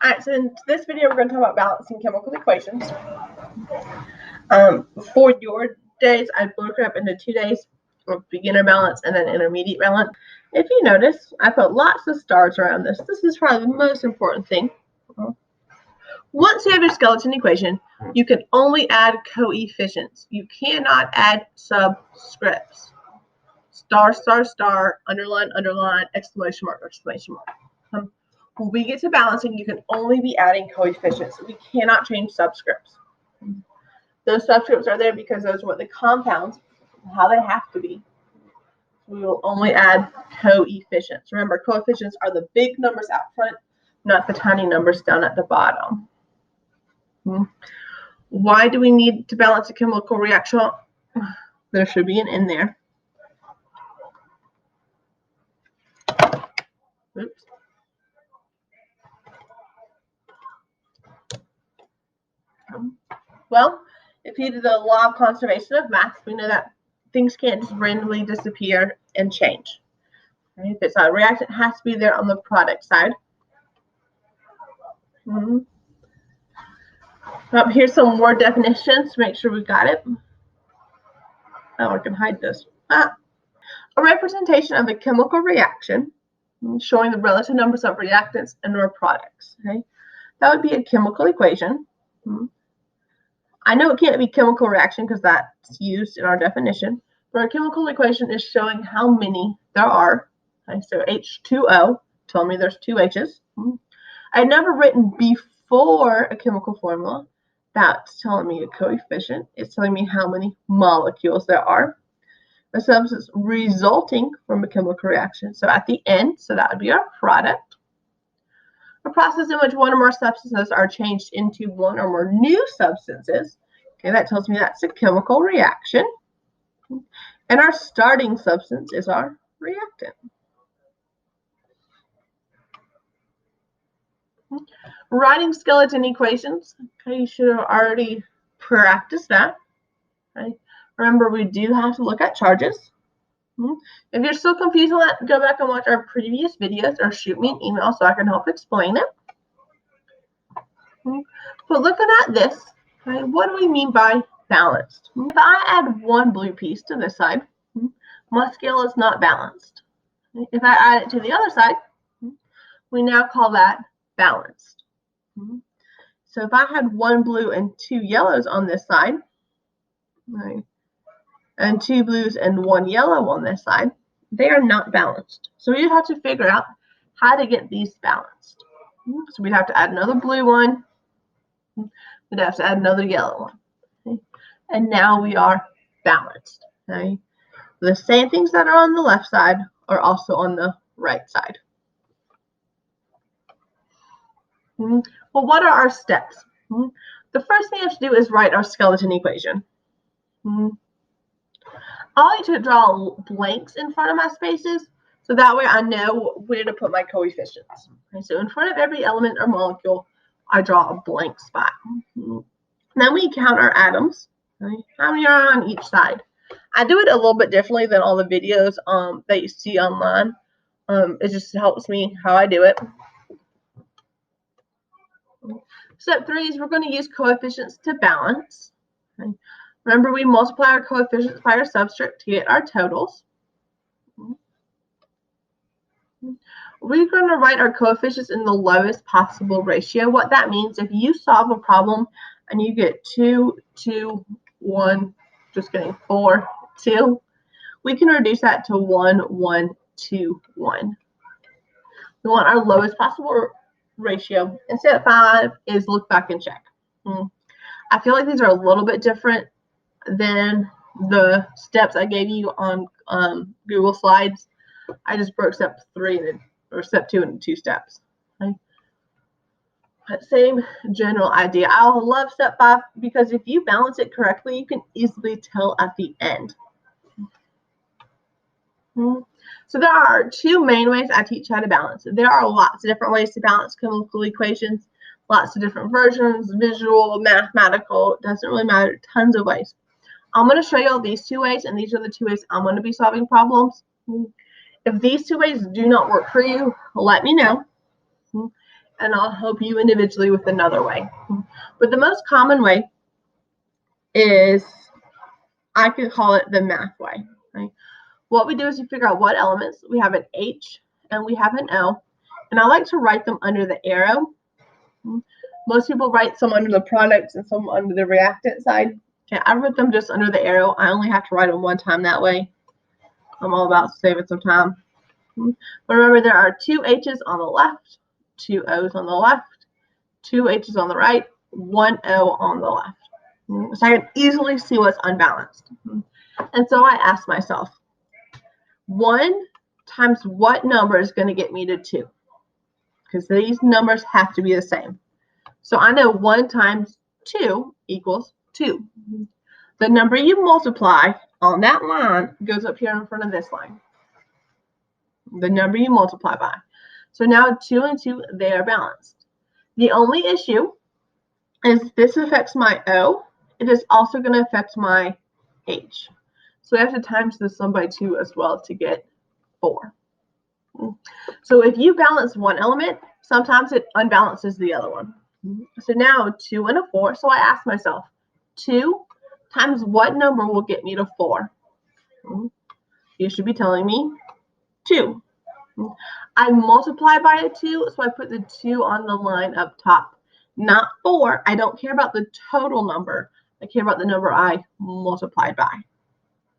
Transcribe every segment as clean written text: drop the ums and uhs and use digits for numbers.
All right, so in this video, we're going to talk about balancing chemical equations. For your days, I broke it up into 2 days of beginner balance and then intermediate balance. If you notice, I put lots of stars around this. This is probably the most important thing. Once you have your skeleton equation, you can only add coefficients. You cannot add subscripts. Star, star, star, underline, underline, exclamation mark, exclamation mark. When we get to balancing, you can only be adding coefficients. We cannot change subscripts. Those subscripts are there because those are what the compounds, how they have to be. We will only add coefficients. Remember, coefficients are the big numbers out front, not the tiny numbers down at the bottom. Why do we need to balance a chemical reaction? There should be an N there. Oops. Well, if you do the law of conservation of mass, we know that things can't just randomly disappear and change. If it's a reactant, it has to be there on the product side. Here's some more definitions to make sure we got it. Oh, I can hide this. A representation of a chemical reaction showing the relative numbers of reactants and or products. Okay, that would be a chemical equation. I know it can't be chemical reaction because that's used in our definition, but our chemical equation is showing how many there are. Okay, so H2O, tell me there's two H's. I've never written before a chemical formula. That's telling me a coefficient. It's telling me how many molecules there are. A substance resulting from a chemical reaction. So at the end, so that would be our product. A process in which one or more substances are changed into one or more new substances. Okay, that tells me that's a chemical reaction. And our starting substance is our reactant. Writing skeleton equations. Okay, you should have already practiced that. Okay. Remember, we do have to look at charges. If you're still confused on that, go back and watch our previous videos or shoot me an email so I can help explain it. But looking at this, okay, what do we mean by balanced? If I add one blue piece to this side, my scale is not balanced. If I add it to the other side, we now call that balanced. So if I had one blue and two yellows on this side, right, and two blues and one yellow on this side, they are not balanced. So we'd have to figure out how to get these balanced. So we'd have to add another blue one. We'd have to add another yellow one. Okay? And now we are balanced. Okay? The same things that are on the left side are also on the right side. Well, what are our steps? The first thing I have to do is write our skeleton equation. I like to draw blanks in front of my spaces, so that way I know where to put my coefficients. Okay, so in front of every element or molecule, I draw a blank spot. Then we count our atoms. Okay, how many are on each side? I do it a little bit differently than all the videos that you see online. It just helps me how I do it. Step 3 is we're going to use coefficients to balance. Okay. Remember, we multiply our coefficients by our subscript to get our totals. We're going to write our coefficients in the lowest possible ratio. What that means, if you solve a problem and you get 2, 2, 1, just kidding, 4, 2, we can reduce that to 1, 1, 2, 1. We want our lowest possible ratio. And step 5 is look back and check. I feel like these are a little bit different than the steps I gave you on Google Slides. I just broke step 3 or step 2 into 2 steps. Okay? But same general idea. I love step 5 because if you balance it correctly, you can easily tell at the end. So there are 2 main ways I teach how to balance. There are lots of different ways to balance chemical equations, lots of different versions, visual, mathematical, it doesn't really matter, tons of ways. I'm going to show you all these 2 ways, and these are the 2 ways I'm going to be solving problems. If these 2 ways do not work for you, let me know. and I'll help you individually with another way. But the most common way is, I could call it the math way. Right? What we do is we figure out what elements. We have an H and we have an O, and I like to write them under the arrow. Most people write some under the products and some under the reactant side. Okay, I wrote them just under the arrow. I only have to write them one time that way. I'm all about saving some time. But remember, there are 2 H's on the left, 2 O's on the left, 2 H's on the right, 1 O on the left. So I can easily see what's unbalanced. And so I asked myself, 1 times what number is going to get me to 2? Because these numbers have to be the same. So I know 1 times 2 equals 2. The number you multiply on that line goes up here in front of this line. The number you multiply by. So now 2 and 2, they are balanced. The only issue is this affects my O. It is also going to affect my H. So I have to times this one by 2 as well to get 4. So if you balance one element, sometimes it unbalances the other one. So now 2 and a 4. So I asked myself, 2 times what number will get me to 4? You should be telling me 2. I multiply by a 2, so I put the 2 on the line up top. Not 4. I don't care about the total number. I care about the number I multiplied by.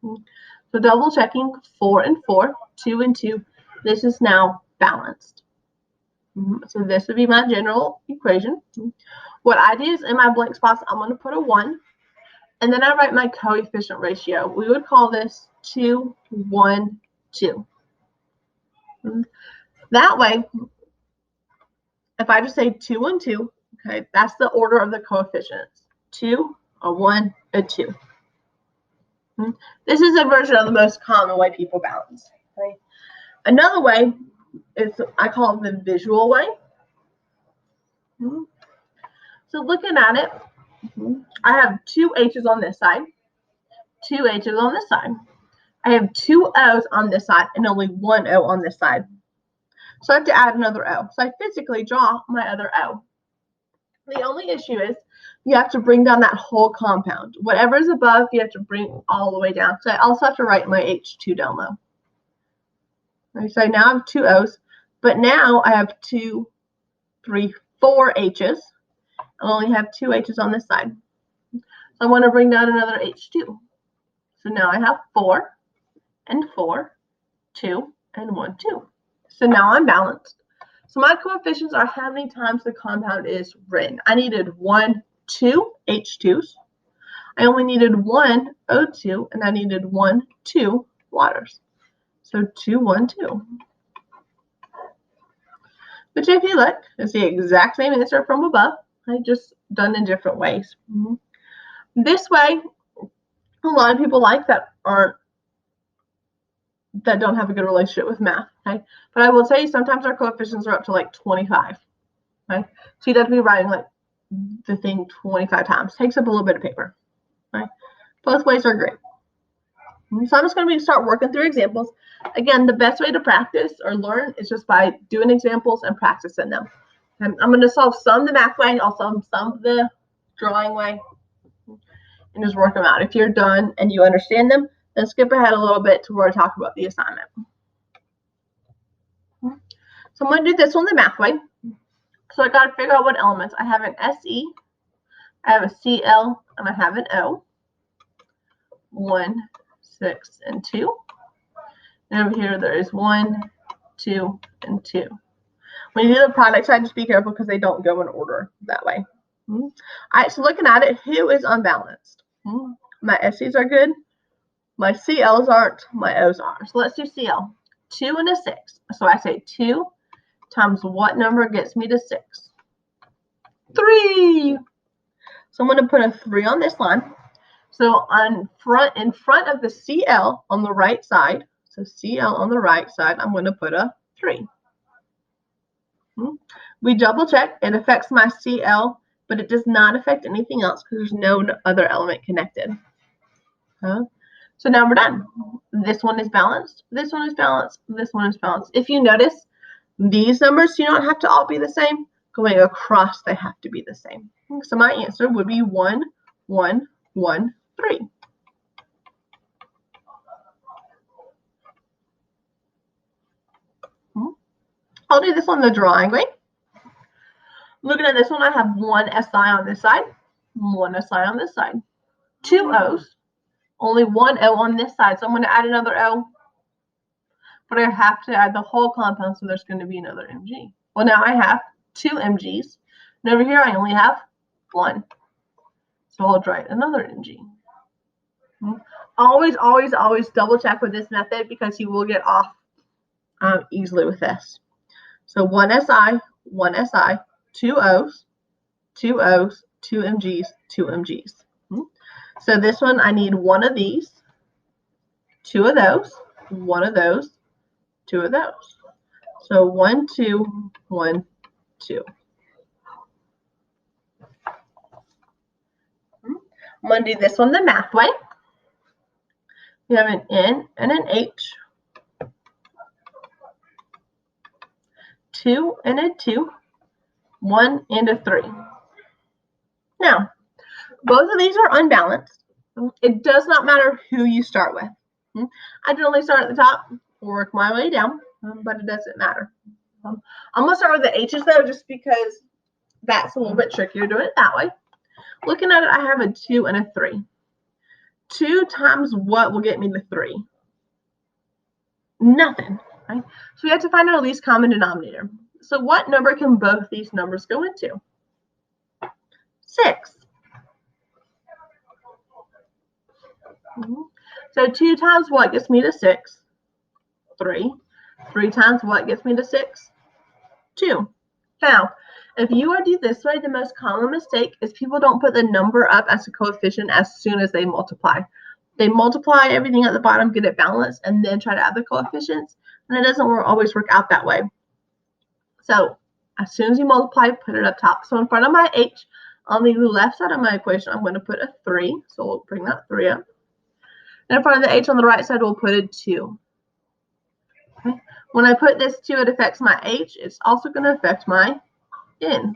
So double checking 4 and 4, 2 and 2. This is now balanced. So this would be my general equation. What I do is in my blank spots, I'm going to put a 1. And then I write my coefficient ratio. We would call this 2, 1, 2. That way, if I just say 2 and 2, okay, that's the order of the coefficients. 2, a 1, a 2. This is a version of the most common way people balance. Okay? Another way is, I call it the visual way. So looking at it, I have 2 H's on this side, 2 H's on this side. I have 2 O's on this side and only 1 O on this side. So I have to add another O. So I physically draw my other O. The only issue is you have to bring down that whole compound. Whatever is above, you have to bring all the way down. So I also have to write my H2 down low. Okay, so now I have 2 O's, but now I have 2, 3, 4 H's. I only have 2 H's on this side. So I want to bring down another H2. So now I have 4 and 4, 2 and 1, 2. So now I'm balanced. So my coefficients are how many times the compound is written. I needed 1, 2 H2s. I only needed 1 O2, and I needed 1, 2 waters. So 2, 1, 2. Which, if you look, is the exact same answer from above. I just done in different ways. This way, a lot of people like that don't have a good relationship with math. Okay, but I will tell you, sometimes our coefficients are up to like 25. Okay, so you have to be writing like the thing 25 times. Takes up a little bit of paper. Okay, both ways are great. So I'm just going to start working through examples. Again, the best way to practice or learn is just by doing examples and practicing them. And I'm going to solve some the math way, I'll solve some the drawing way, and just work them out. If you're done and you understand them, then skip ahead a little bit to where I talk about the assignment. So I'm going to do this one the math way. So I got to figure out what elements. I have an SE, I have a CL, and I have an O. 1, 6, and 2. And over here there is 1, 2, and 2. When you do the product side, just be careful because they don't go in order that way. All right, so looking at it, who is unbalanced? My SEs are good. My CLs aren't. My O's are. So let's do CL. 2 and a 6. So I say 2 times what number gets me to 6? 3. So I'm going to put a 3 on this line. So in front of the CL on the right side, so CL on the right side, I'm going to put a 3. We double check. It affects my CL, but it does not affect anything else because there's no other element connected. So now we're done. This one is balanced. This one is balanced. This one is balanced. If you notice, these numbers do not have to all be the same. going across, they have to be the same. So my answer would be 1, 1, 1, 3. I'll do this one the drawing way. Looking at this one, I have one SI on this side, one SI on this side. 2 O's, only one O on this side, so I'm going to add another O. But I have to add the whole compound, so there's going to be another Mg. Well, now I have 2 Mg's, and over here I only have 1. So I'll write another Mg. Always, always, always double check with this method because you will get off easily with this. So 1 SI, 2 O's, 2 O's, 2 Mg's, 2 Mg's. So this one, I need one of these, 2 of those, 1 of those, 2 of those. So 1, 2, 1, 2. I'm going to do this one the math way. We have an N and an H, 2 and a 2, 1 and a 3. Now, both of these are unbalanced. It does not matter who you start with. I generally start at the top, work my way down, but it doesn't matter. I'm going to start with the H's though, just because that's a little bit trickier doing it that way. Looking at it, I have a 2 and a 3. 2 times what will get me to 3? Nothing. Right? So we have to find our least common denominator. So what number can both these numbers go into? 6. So 2 times what gets me to 6? 3. 3 times what gets me to 6? 2. Now, if you are to do this way, the most common mistake is people don't put the number up as a coefficient as soon as they multiply. They multiply everything at the bottom, get it balanced, and then try to add the coefficients. And it doesn't always work out that way. So as soon as you multiply, put it up top. So in front of my H, on the left side of my equation, I'm going to put a 3. So we'll bring that 3 up. And in front of the H on the right side, we'll put a 2. Okay. When I put this 2, it affects my H. It's also going to affect my N.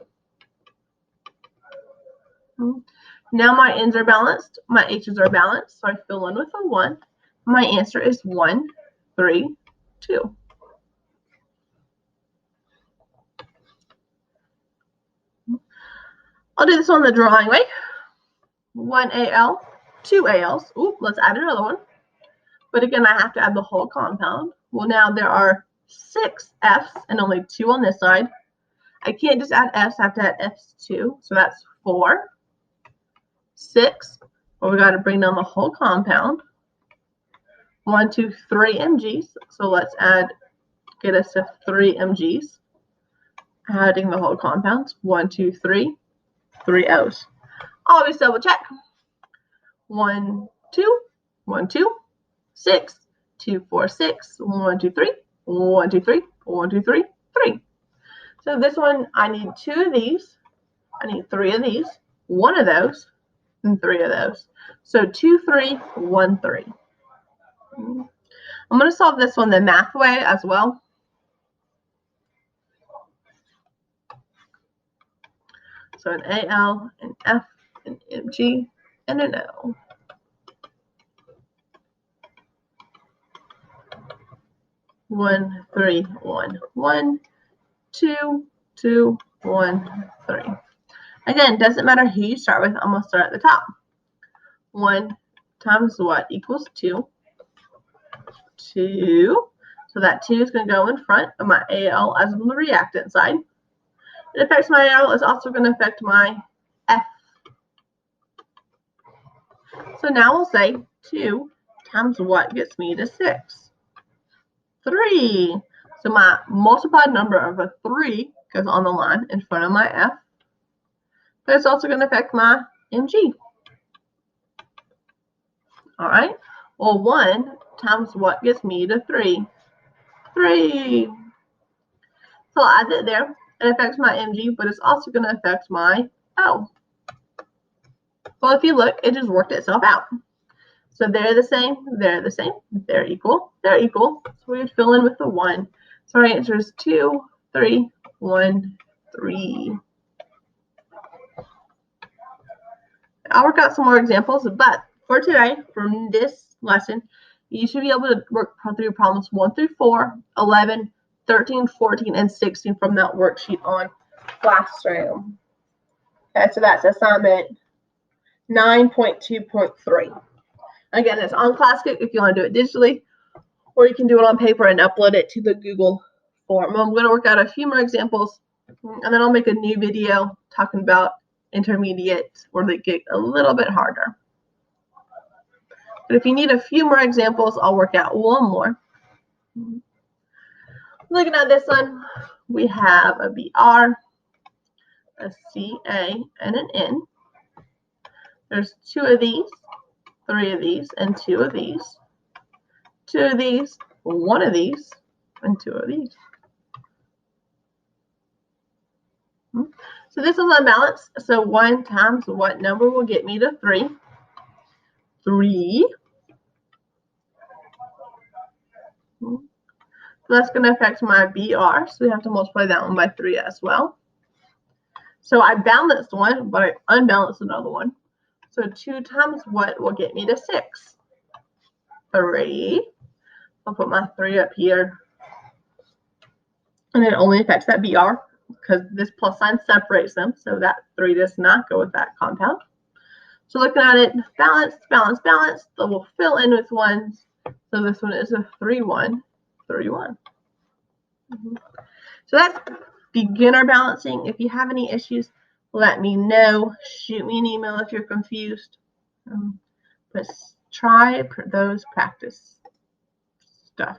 Now my N's are balanced, my H's are balanced, so I fill in with a 1. My answer is 1, 3, 2. I'll do this one the drawing way. 1 AL, 2 ALs. Ooh, let's add another one. But again, I have to add the whole compound. Well, now there are 6 F's and only 2 on this side. I can't just add F's, I have to add F's too. So that's 4, 6. Well, we got to bring down the whole compound. 1, 2, 3 Mg's. So let's get us to 3 Mg's. Adding the whole compounds. 1, 2, 3, 3 O's. Always double check. 1, 2, 1, 2, 6, 2, 4, 6, 1, 2, 3, 1, 2, 3, 1, 2, 3, 3. So this one, I need 2 of these. I need 3 of these, 1 of those, and 3 of those. So 2, 3, 1, 3. I'm going to solve this one the math way as well. So an AL, an F, an MG, and an O. One, 3, 1, 1, 2, 2, 1, 3. Again, doesn't matter who you start with. I'm going to start at the top. 1 times what equals 2? 2. So that 2 is going to go in front of my AL as on the reactant side. It affects my AL. It's also going to affect my F. So now we'll say 2 times what gets me to 6? 3. So my multiplied number of a 3 goes on the line in front of my F. But it's also going to affect my Mg. All right. Well, 1 times what gets me to 3? 3. So I'll add it there. It affects my Mg, but it's also going to affect my O. Well, if you look, it just worked itself out. So they're the same, they're equal, they're equal. So we would fill in with the 1. So our answer is 2, 3, 1, 3. I'll work out some more examples, but for today, from this lesson, you should be able to work through problems 1 through 4, 11, 13, 14, and 16 from that worksheet on Classroom. Okay, so that's assignment 9.2.3. Again, it's on Classcook if you want to do it digitally, or you can do it on paper and upload it to the Google form. I'm going to work out a few more examples, and then I'll make a new video talking about intermediate where they get a little bit harder. But if you need a few more examples, I'll work out one more. Looking at this one, we have a BR, a CA, and an N. There's 2 of these, 3 of these, and 2 of these. 2 of these, 1 of these, and 2 of these. So this is unbalanced. So 1 times what number will get me to 3? 3. So that's going to affect my BR. So we have to multiply that one by 3 as well. So I balanced one, but I unbalanced another one. So 2 times what will get me to 6? 3. I'll put my 3 up here. And it only affects that BR because this plus sign separates them. So that 3 does not go with that compound. So looking at it, balanced, balanced, balanced. So we'll fill in with 1s. So this one is a 3, 1, 3, 1. So that's beginner balancing. If you have any issues, let me know. Shoot me an email if you're confused. But try those practice stuff.